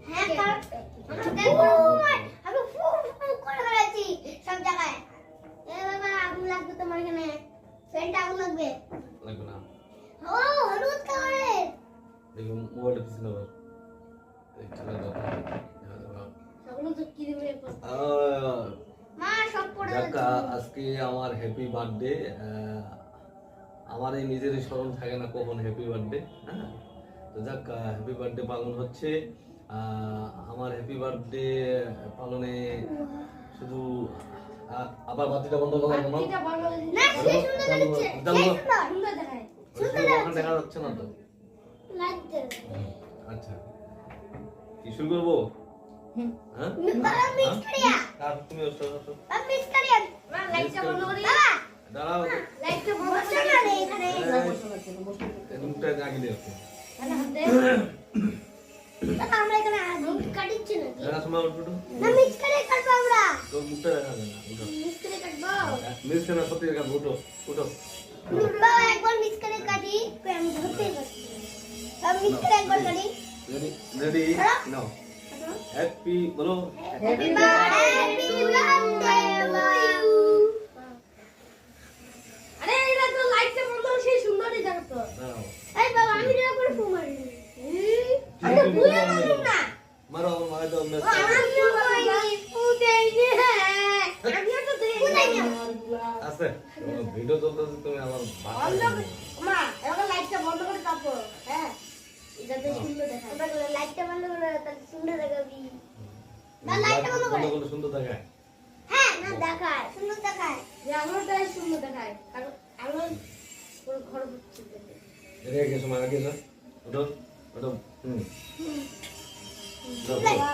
হ্যাঁ আমি ফুল ফুল করে বেড়াচ্ছি সব জায়গায়। এ বাবা আগুন লাগবে তোমার এখানে, ফ্যানটা আগুন লাগবে। লাগবে না। ও হলুদ কালারের দেখো মোবাইলটা পিছনে দাও। এই চলে দাও। সবগুলো তো কি দেবে? মা সব পড়ে যাক, যাচ্ছে। আজকে আমার হ্যাপি বার্থডে। আমার এই নিজেরই স্মরণ থাকে না কখন হ্যাপি বার্থডে। হ্যাঁ, তো যাক, হ্যাপি বার্থডে পালন হচ্ছে। আমার হ্যাপি বার্থডে পালনে শুধু আবার বাতিটা বন্ধ করা কেন? বাতিটা বন্ধ করে দিন। না সে সুন্দর লাগছে, সুন্দর দেখায়। ওখানে দেখা যাচ্ছে না তো। লাইট দে। আচ্ছা, কি শুরু করবো? হ্যাঁ, বাবা মিস করিয়া, আর তুমি ওসব বাবা মিস করিয়া। মা লাইটটা বন্ধ করে দিন। বাবা দাঁড়াও, লাইটটা বন্ধ করে না রে এখানে। রুমটা আগে দিও। আরে হাত দে। বাবা আমরা এখানে আগুন কাটছি নাকি? দেখা সময় উঠো। না মিস করে কাটবো আমরা। তো মুখটা দেখা যায় না। উঠো, মিস করে কাটবো। মিস কেন সত্যি দেখা উঠো উঠো। বাবা একবার মিস করে কাটি, আমি ধরতে পারছি। বাবা মিস করে একবার কাটি। রেডি রেডি নাও। হ্যাপি বলো। Happy birthday to you. আরে এটা তো লাইটটা বন্ধ সেই সুন্দরই দেখতো। দাঁড়াও, এই বাবা আমি এটা করে ফু মারি। আরে ভুলে গেলাম না। মারো আমার মাকে দাও। ও আমিও করি ফু দেই রে। আমিও তো দেই। ফু দেই না। আছে ভিডিও চলতেছে, তুমি আমার বন্ধ করে মা এবার লাইটটা বন্ধ করে তারপর হ্যাঁ এটা তো সুন্দর দেখায়। আমরা লাইটটা বন্ধ করে তাহলে সুন্দর দেখাবি। না লাইটটা বন্ধ করে। করলে সুন্দর দেখায়। হ্যাঁ না দেখায় সুন্দর দেখায়। যে আলোটাই সুন্দর দেখায় কারণ আলো পুরো ঘর ভর্তি দেখে। রেখে সময় আগে না উঠো উঠো।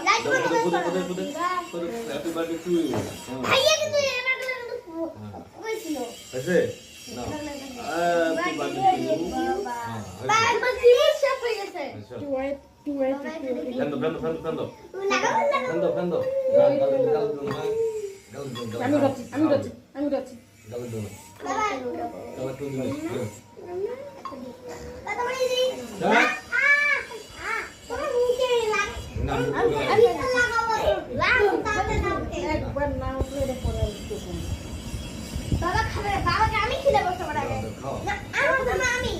লাইট বন্ধ করে হ্যাপি বার্থডে টু ইউ। ভাইয়া কিন্তু এবার কইছিল আছে না হ্যাপি বার্থডে টু ইউ। বাবা কি সব হয়ে গেছে। ফেন্দো ফেন্দো ফেন্দো ফেন্দো লাগাও ফেন্দো ফেন্দো। আমি যাচ্ছি গাল দো না। বাবা গাল টু দিন। বাবা মানে এই হ্যাঁ তোমার মুখে লাগ না আমি তো লাগাবো লাগ তাতে নামতে একবার না উঠলে এটা পরে উঠতেছে না। বাবা খাবে বাবাকে আমি খিলে বসে পড়া আগে খাও। না আমার তো আমি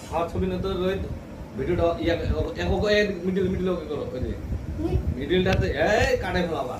খাওয়া ছবি না তো রোহিত ভিডিওটা ইয়া এক মিডল মিডল ওকে করো। ওই যে মিডলটাতে এই কাটে ফেলাবা।